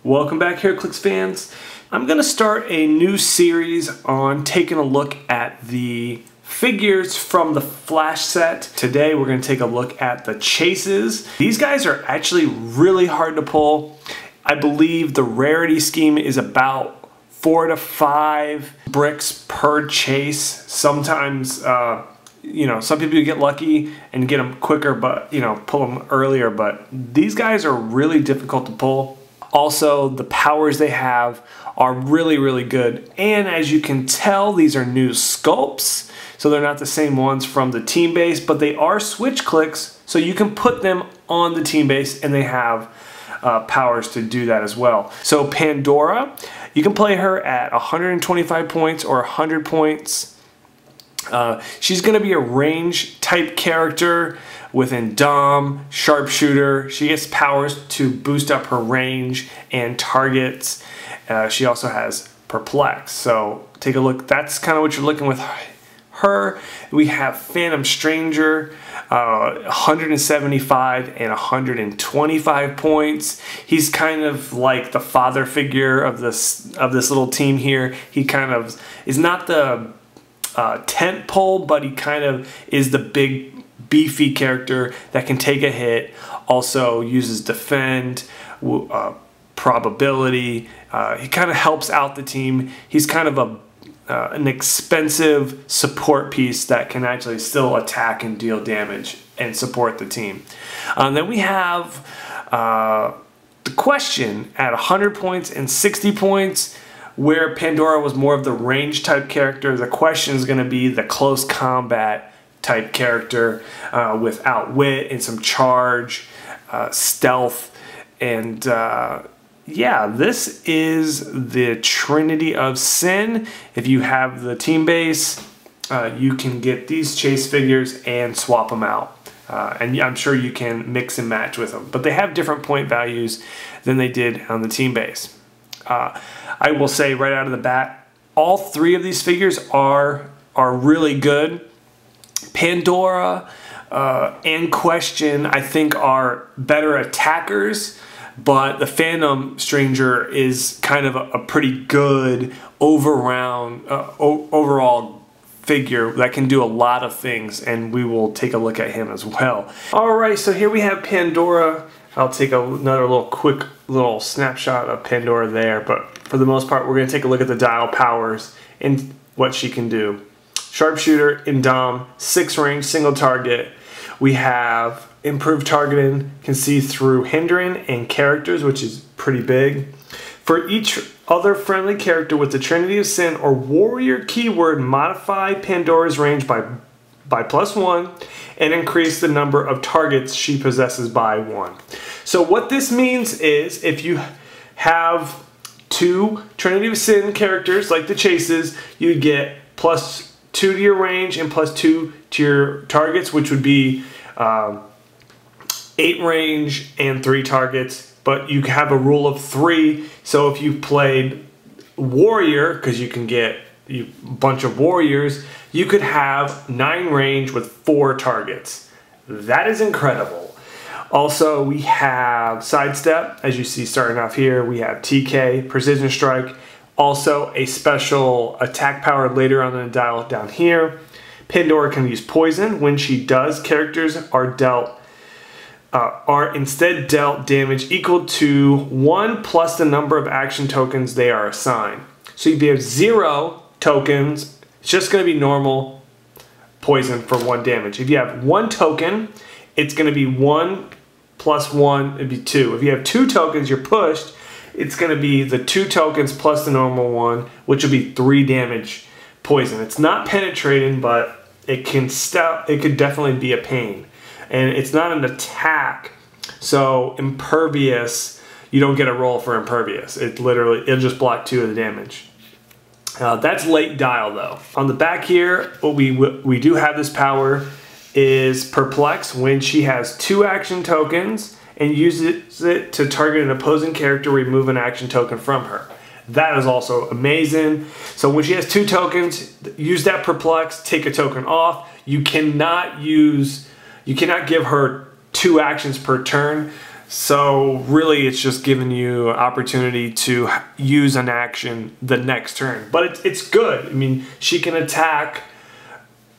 Welcome back, Heroclix fans. I'm going to start a new series on taking a look at the figures from the Flash set. Today we're going to take a look at the chases. These guys are actually really hard to pull. I believe the rarity scheme is about 4 to 5 bricks per chase. Sometimes, some people get lucky and get them quicker, but, pull them earlier. But these guys are really difficult to pull. Also, the powers they have are really, really good. And as you can tell, these are new sculpts. So they're not the same ones from the team base, but they are switch clicks. So you can put them on the team base and they have powers to do that as well. So Pandora, you can play her at 125 points or 100 points. She's going to be a range type character within Dom, Sharpshooter. She gets powers to boost up her range and targets. She also has Perplex. So take a look. That's kind of what you're looking with her. We have Phantom Stranger, 175 and 125 points. He's kind of like the father figure of this little team here. He kind of is not the tent pole, but he kind of is the big beefy character that can take a hit, also uses defend, probability. He kind of helps out the team. He's kind of an expensive support piece that can actually still attack and deal damage and support the team. Then we have the question at 100 points and 60 points. Where Pandora was more of the range type character, the question is going to be the close combat type character with outwit and some charge, stealth, and yeah, this is the Trinity of Sin. If you have the team base, you can get these chase figures and swap them out. And I'm sure you can mix and match with them. But they have different point values than they did on the team base. I will say right out of the bat, all three of these figures are really good. Pandora and Question, I think, are better attackers, but the Phantom Stranger is kind of a pretty good overall figure that can do a lot of things, and we will take a look at him as well. Alright, so here we have Pandora. I'll take another quick little snapshot of Pandora there, but for the most part, we're going to take a look at the dial powers and what she can do. Sharpshooter in Dom, 6 range, single target. We have improved targeting, can see through hindering and characters, which is pretty big. For each other friendly character with the Trinity of Sin or warrior keyword, modify Pandora's range by +1 and increase the number of targets she possesses by 1. So what this means is if you have 2 Trinity of Sin characters like the chases, you get +2 to your range and +2 to your targets, which would be 8 range and 3 targets. But you have a rule of 3. So if you played warrior, because you can get a bunch of warriors, you could have 9 range with 4 targets. That is incredible. Also, we have Sidestep, as you see starting off here. We have TK, Precision Strike, also a special attack power later on in the dial down here. Pandora can use Poison. When she does, characters are instead dealt damage equal to 1 plus the number of action tokens they are assigned. So if you have 0 tokens, it's just going to be normal poison for 1 damage. If you have 1 token, it's going to be 1 plus 1, it'd be 2. If you have 2 tokens, you're pushed, it's going to be the 2 tokens plus the normal 1, which will be 3 damage poison. It's not penetrating, but it could definitely be a pain. And it's not an attack, so impervious, you don't get a roll for impervious. It'll just block 2 of the damage. That's late dial though. On the back here, what we do have this power is Perplex. When she has 2 action tokens and uses it to target an opposing character, remove an action token from her. That is also amazing. So when she has 2 tokens, use that Perplex, take a token off. You cannot give her 2 actions per turn. So really it's just giving you an opportunity to use an action the next turn. But it's good. I mean, she can attack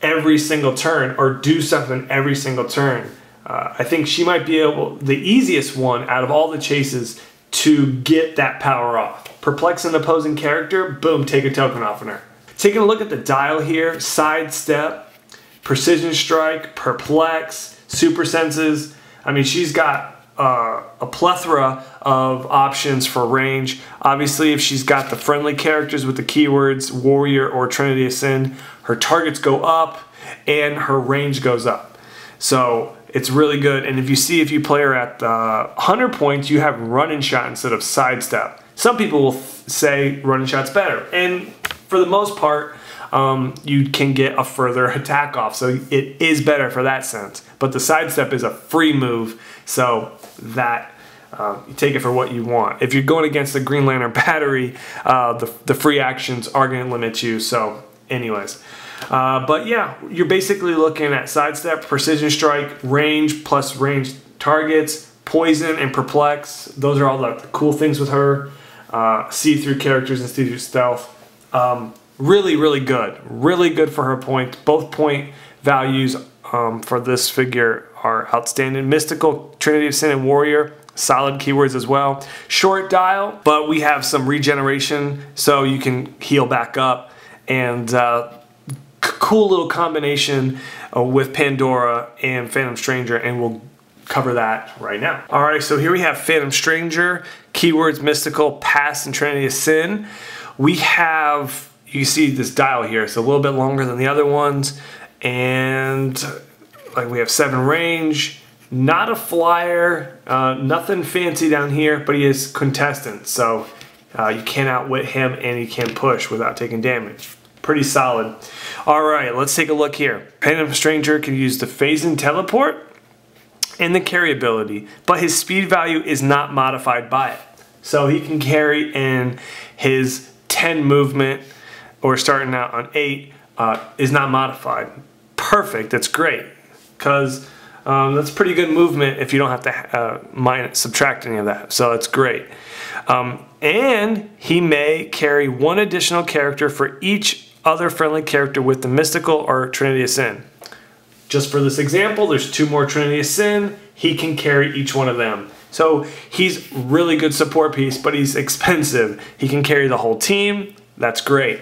every single turn or do something every single turn. I think she might be the easiest one out of all the chases to get that power off. Perplex an opposing character, boom, take a token off of her. Taking a look at the dial here, sidestep, precision strike, perplex, super senses. I mean, she's got a plethora of options for range. Obviously, if she's got the friendly characters with the keywords Warrior or Trinity of Sin, her targets go up and her range goes up. So it's really good. And if you play her at the 100 points, you have run and shot instead of sidestep. Some people will say run and shot's better. And for the most part, you can get a further attack off. So it is better for that sense. But the sidestep is a free move. So that you take it for what you want. If you're going against the Green Lantern battery, the free actions are going to limit you. So anyways. But yeah, you're basically looking at sidestep, precision strike, range plus range targets, poison, and perplex. Those are all the cool things with her. See-through characters and see-through stealth. Really, really good. Really good for her point. Both point values for this figure are outstanding. Mystical, Trinity of Sin, and Warrior. Solid keywords as well. Short dial, but we have some regeneration so you can heal back up. And cool little combination with Pandora and Phantom Stranger, and we'll cover that right now. All right, so here we have Phantom Stranger, keywords Mystical, Past, and Trinity of Sin. We have, you see this dial here, it's a little bit longer than the other ones, and like we have 7 range, not a flyer, nothing fancy down here, but he is contestant, so you can't outwit him and he can push without taking damage. Pretty solid. All right, let's take a look here. Phantom Stranger can use the phase and teleport and the carry ability, but his speed value is not modified by it. So he can carry in his 10 movement, or starting out on 8, is not modified. Perfect, that's great, because that's pretty good movement if you don't have to subtract any of that, so that's great. And he may carry 1 additional character for each other friendly character with the Mystical or Trinity of Sin. Just for this example, there's 2 more Trinity of Sin. He can carry each one of them. So he's really good support piece, but he's expensive. He can carry the whole team. That's great.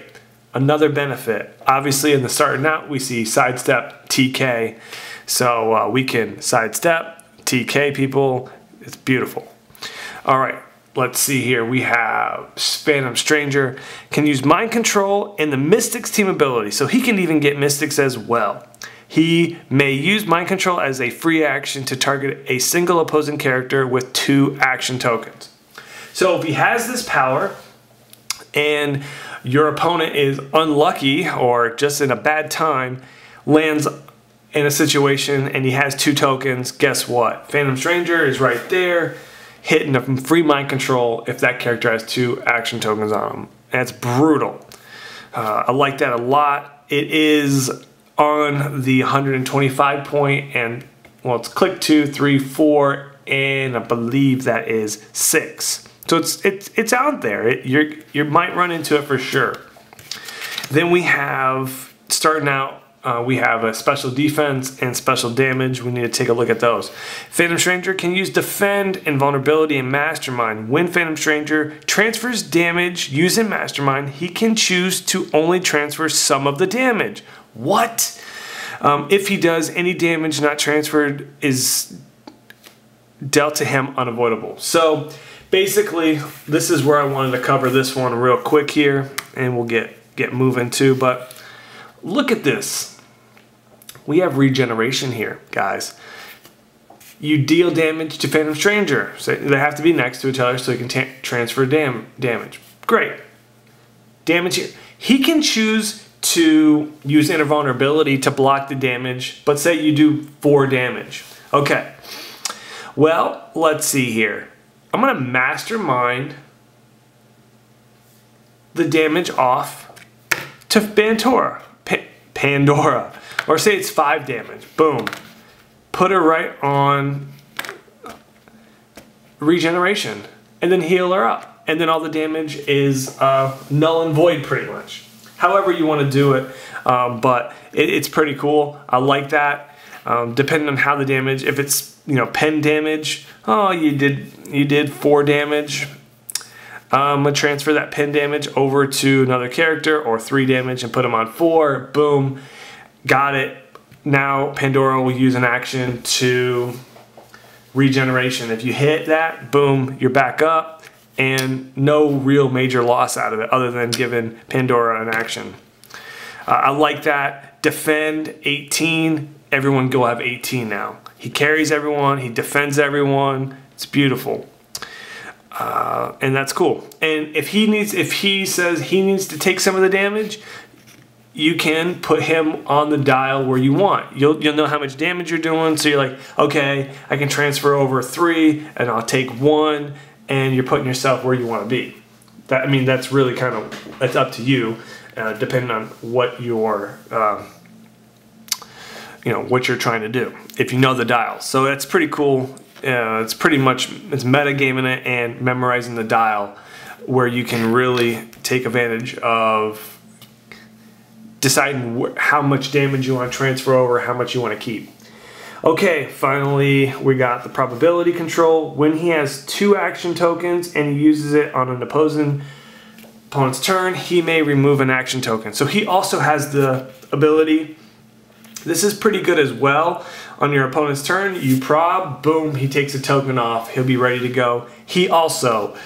Another benefit, obviously in the starting out, we see sidestep, TK. So we can sidestep, TK people. It's beautiful. All right. Let's see here, we have Phantom Stranger, can use Mind Control and the Mystics team ability, so he can even get Mystics as well. He may use Mind Control as a free action to target a single opposing character with 2 action tokens. So if he has this power and your opponent is unlucky or just in a bad time, lands in a situation and he has 2 tokens, guess what? Phantom Stranger is right there, hitting a free Mind Control if that character has 2 action tokens on him. That's brutal. I like that a lot. It is on the 125 point, and well, it's click 2, 3, 4, and I believe that is 6. So it's out there. You might run into it for sure. Then we have, starting out, we have a special defense and special damage. We need to take a look at those. Phantom Stranger can use defend, invulnerability, and mastermind. When Phantom Stranger transfers damage using mastermind, he can choose to only transfer some of the damage. What? If he does, any damage not transferred is dealt to him unavoidable. So basically, this is where I wanted to cover this one real quick here, and we'll get moving too. But look at this. We have regeneration here, guys. You deal damage to Phantom Stranger. So they have to be next to each other so he can transfer damage. Great. Damage here. He can choose to use invulnerability to block the damage, but say you do 4 damage. Okay. Well, let's see here. I'm going to mastermind the damage off to Pandora. Or say it's 5 damage. Boom. Put her right on regeneration, and then heal her up. And then all the damage is null and void pretty much. However you want to do it, but it's pretty cool. I like that. Depending on how the damage, if it's, you know, pen damage, oh, you did 4 damage. I'm gonna transfer that pen damage over to another character, or 3 damage and put them on 4. Boom, got it. Now Pandora will use an action to regeneration. If you hit that, boom, you're back up. And no real major loss out of it other than giving Pandora an action. I like that. Defend 18. Everyone go have 18 now. He carries everyone. He defends everyone. It's beautiful. And that's cool. And if he says he needs to take some of the damage, you can put him on the dial where you want. You'll know how much damage you're doing. So you're like, okay, I can transfer over 3 and I'll take 1. And you're putting yourself where you want to be. I mean, that's really kind of, it's up to you, depending on what your, you know, what you're trying to do. If you know the dial, so that's pretty cool. It's pretty much, it's metagaming it and memorizing the dial, where you can really take advantage of deciding how much damage you want to transfer over, how much you want to keep. Okay, finally we got the probability control. When he has 2 action tokens and he uses it on an opponent's turn, he may remove an action token. So he also has the ability, this is pretty good as well, on your opponent's turn, you prob, boom, he takes a token off, he'll be ready to go. He also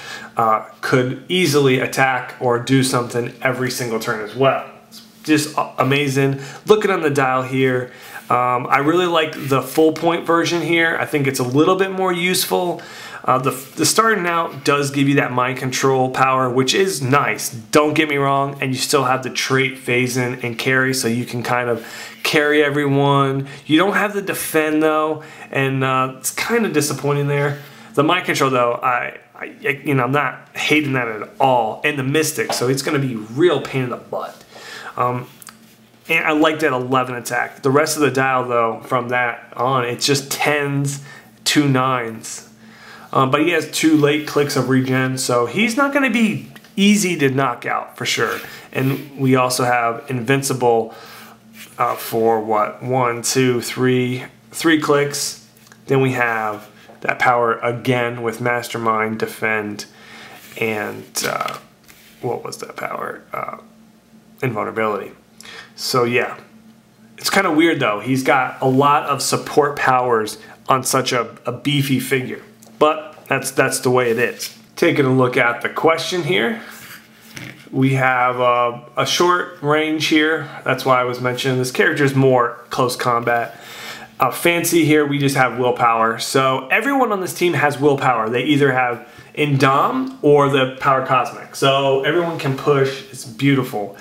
could easily attack or do something every single turn as well. It's just amazing. Looking on the dial here, I really like the full point version here. I think it's a little bit more useful. The starting out does give you that mind control power, which is nice. Don't get me wrong, and you still have the trait phase in and carry, so you can kind of carry everyone. You don't have the defend though, and it's kind of disappointing there. The mind control though, you know, I'm not hating that at all. And the mystic, so it's going to be real pain in the butt. And I like that 11 attack. The rest of the dial, though, from that on, it's just 10s, 2 9s. But he has 2 late clicks of regen, so he's not going to be easy to knock out for sure. And we also have invincible for what? 1, 2, 3 clicks. Then we have that power again with Mastermind, Defend, and what was that power? Invulnerability. So yeah, it's kind of weird though. He's got a lot of support powers on such a beefy figure, but that's the way it is. Taking a look at the question here, we have a short range here. That's why I was mentioning this character is more close combat. Fancy here, we just have willpower. So everyone on this team has willpower. They either have Indom or the Power Cosmic. So everyone can push. It's beautiful.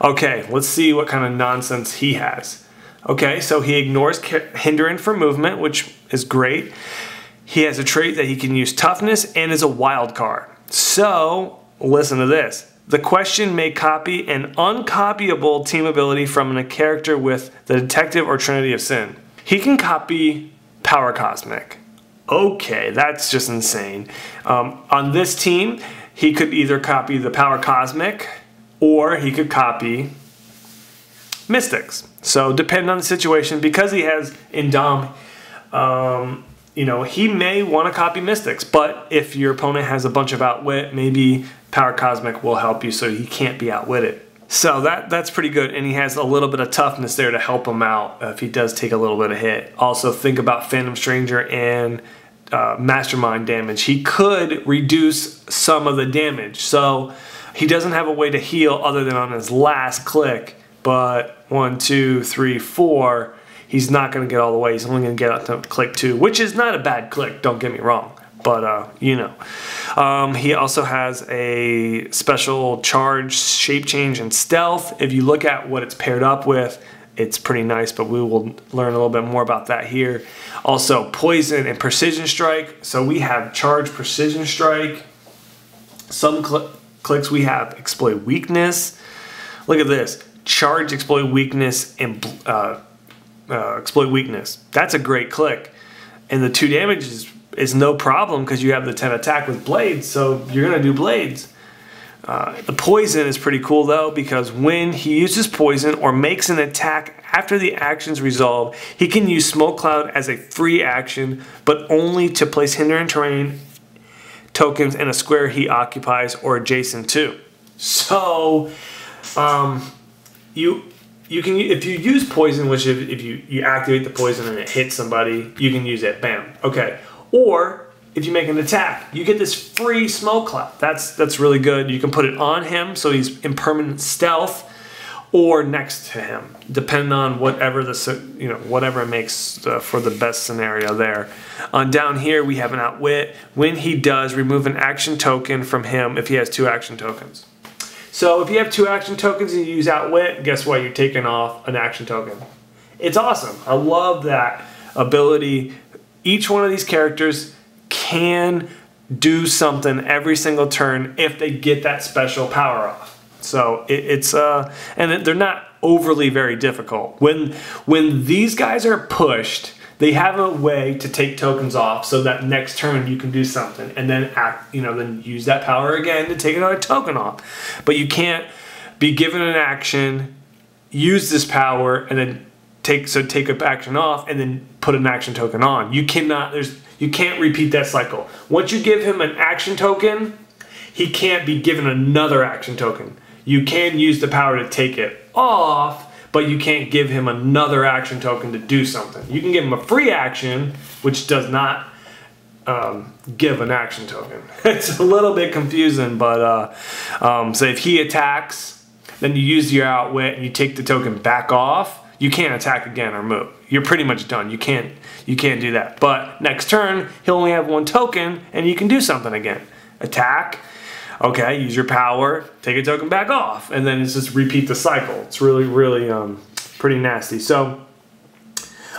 Okay, let's see what kind of nonsense he has. Okay, so he ignores hindering for movement, which is great. He has a trait that he can use toughness and is a wild card. So listen to this. The question may copy an uncopyable team ability from a character with the Detective or Trinity of Sin. He can copy Power Cosmic. Okay, that's just insane. On this team, he could either copy the Power Cosmic or he could copy Mystics. So depending on the situation, because he has Indom, you know, he may want to copy Mystics, but if your opponent has a bunch of Outwit, maybe Power Cosmic will help you so he can't be outwitted. So that's pretty good, and he has a little bit of toughness there to help him out if he does take a little bit of hit. Also think about Phantom Stranger and Mastermind damage. He could reduce some of the damage, so he doesn't have a way to heal other than on his last click, but 1, 2, 3, 4, he's not going to get all the way. He's only going to get up to click 2, which is not a bad click, don't get me wrong. But, you know. He also has a special charge, shape change, and stealth. If you look at what it's paired up with, it's pretty nice, but we will learn a little bit more about that here. Also, poison and precision strike. So we have charge, precision strike. Some clicks we have exploit weakness. Look at this. Charge, exploit weakness, and exploit weakness. That's a great click. And the 2 damage is no problem because you have the 10 attack with blades, so you're going to do blades. The poison is pretty cool though, because when he uses poison or makes an attack after the action's resolved, he can use Smoke Cloud as a free action, but only to place hindering terrain tokens in a square he occupies or adjacent to. So, you can, if you use poison, which if you activate the poison and it hits somebody, you can use it. Bam. Okay. Or if you make an attack, you get this free Smoke Cloud. That's really good. You can put it on him so he's in permanent stealth, or next to him, depending on whatever whatever it makes for the best scenario there. Down here we have an Outwit. When he does, remove an action token from him if he has 2 action tokens. So if you have 2 action tokens and you use Outwit, guess what? You're taking off an action token. It's awesome. I love that ability. Each one of these characters can do something every single turn if they get that special power off. So and they're not overly very difficult. When these guys are pushed, they have a way to take tokens off so that next turn you can do something and then then use that power again to take another token off. But you can't be given an action, use this power, and then take an action off and then put an action token on. You can't repeat that cycle. Once you give him an action token, he can't be given another action token. You can use the power to take it off, but you can't give him another action token to do something. You can give him a free action, which does not give an action token. It's a little bit confusing, but so if he attacks, then you use your Outwit and you take the token back off, you can't attack again or move. You're pretty much done. You can't do that. But next turn, he'll only have 1 token and you can do something again. Attack. Okay, use your power, take a token back off, and then it's just repeat the cycle. It's really, really pretty nasty. So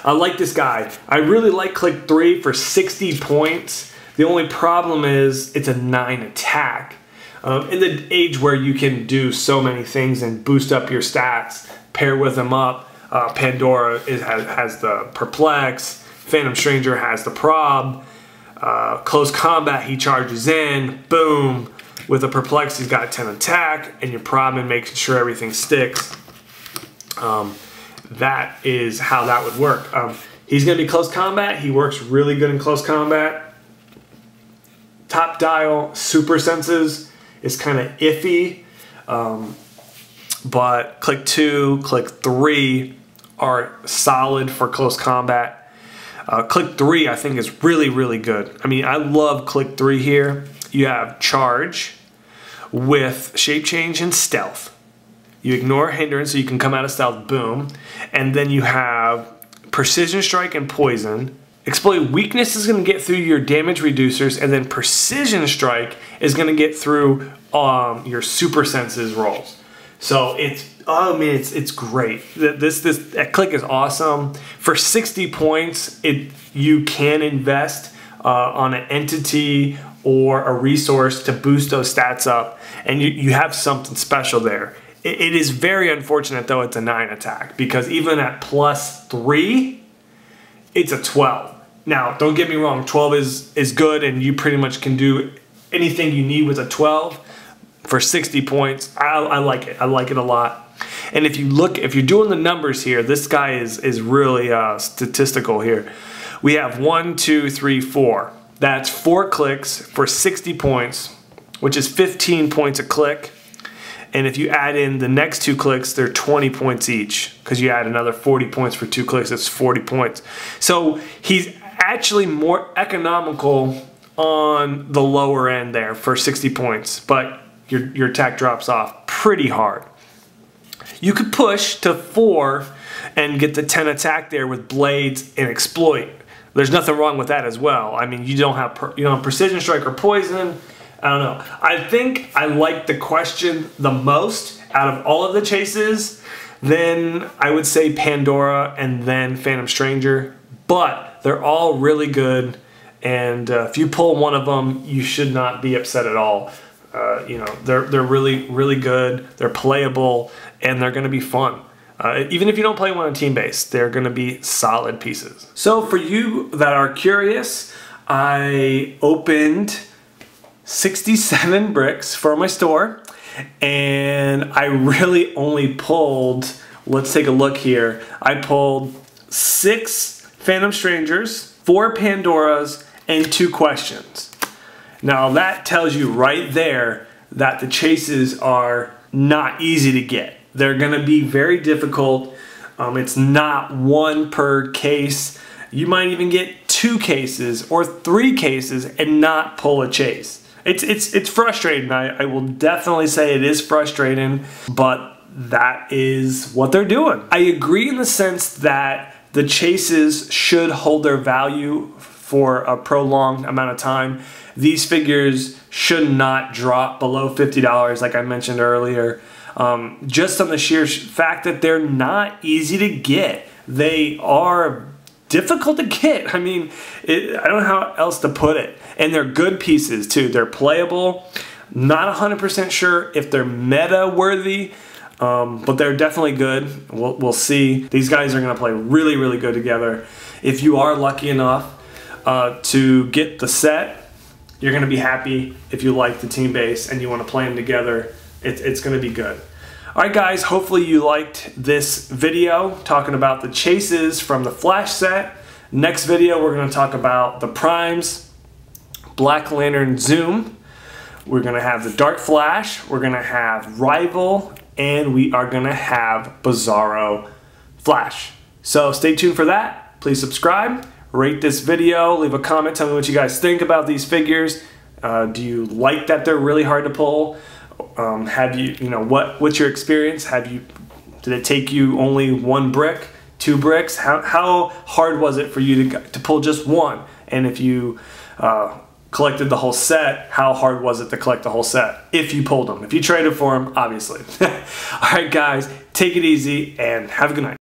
I like this guy. I really like Click 3 for 60 points. The only problem is it's a 9 attack. In the age where you can do so many things and boost up your stats, pair with them up, Pandora has the Perplex, Phantom Stranger has the Prob, Close Combat he charges in, boom. With a Perplex, he's got 10 attack, and your problem making sure everything sticks. That is how that would work. He's going to be close combat. He works really good in close combat. Top dial, super senses is kind of iffy. But Click 2, Click 3 are solid for close combat. Click 3, I think, is really, really good. I mean, I love Click 3 here. You have Charge with Shape Change and Stealth. You ignore Hindrance so you can come out of Stealth, boom. And then you have Precision Strike and Poison. Exploit Weakness is going to get through your damage reducers, and then Precision Strike is going to get through your Super Senses rolls. So it's great. That Click is awesome. For 60 points, you can invest on an entity or a resource to boost those stats up, and you have something special there. It is very unfortunate though it's a 9 attack, because even at +3, it's a 12. Now, don't get me wrong, 12 is good, and you pretty much can do anything you need with a 12. For 60 points, I like it. I like it a lot. And if you're doing the numbers here, this guy is really statistical here. We have 1, 2, 3, 4. That's 4 clicks for 60 points, which is 15 points a click. And if you add in the next 2 clicks, they're 20 points each, because you add another 40 points for 2 clicks, that's 40 points. So he's actually more economical on the lower end there for 60 points, but your attack drops off pretty hard. You could push to 4 and get the 10 attack there with Blades and Exploit. There's nothing wrong with that as well. I mean, you don't have Precision Strike or Poison. I don't know. I think I like the question the most out of all of the chases. Then I would say Pandora and then Phantom Stranger. But they're all really good. And if you pull one of them, you should not be upset at all. They're really, really good. They're playable, and they're going to be fun. Even if you don't play one on team base, they're going to be solid pieces. So for you that are curious, I opened 67 bricks for my store, and I really only pulled, let's take a look here. I pulled 6 Phantom Strangers, 4 Pandoras, and 2 questions. Now that tells you right there that the chases are not easy to get. They're gonna be very difficult. It's not 1 per case. You might even get 2 cases or 3 cases and not pull a chase. It's frustrating. I will definitely say it is frustrating, but that is what they're doing. I agree in the sense that the chases should hold their value for a prolonged amount of time. These figures should not drop below $50 like I mentioned earlier. Just on the sheer fact that they're not easy to get. They are difficult to get. I mean, I don't know how else to put it. And they're good pieces too. They're playable. Not 100% sure if they're meta worthy, but they're definitely good. We'll see. These guys are going to play really, really good together. If you are lucky enough to get the set, you're going to be happy. If you like the team base and you want to play them together, it's going to be good. Alright guys, hopefully you liked this video talking about the chases from the Flash set. Next video we're going to talk about the Primes, Black Lantern Zoom. We're going to have the Dark Flash, we're going to have Rival, and we are going to have Bizarro Flash. So stay tuned for that. Please subscribe, rate this video, leave a comment, tell me what you guys think about these figures. Do you like that they're really hard to pull? Have you, what's your experience? Did it take you only 1 brick, 2 bricks? How hard was it for you to pull just 1? And if you collected the whole set, how hard was it to collect the whole set? If you pulled them. If you traded for them, obviously. All right, guys, take it easy and have a good night.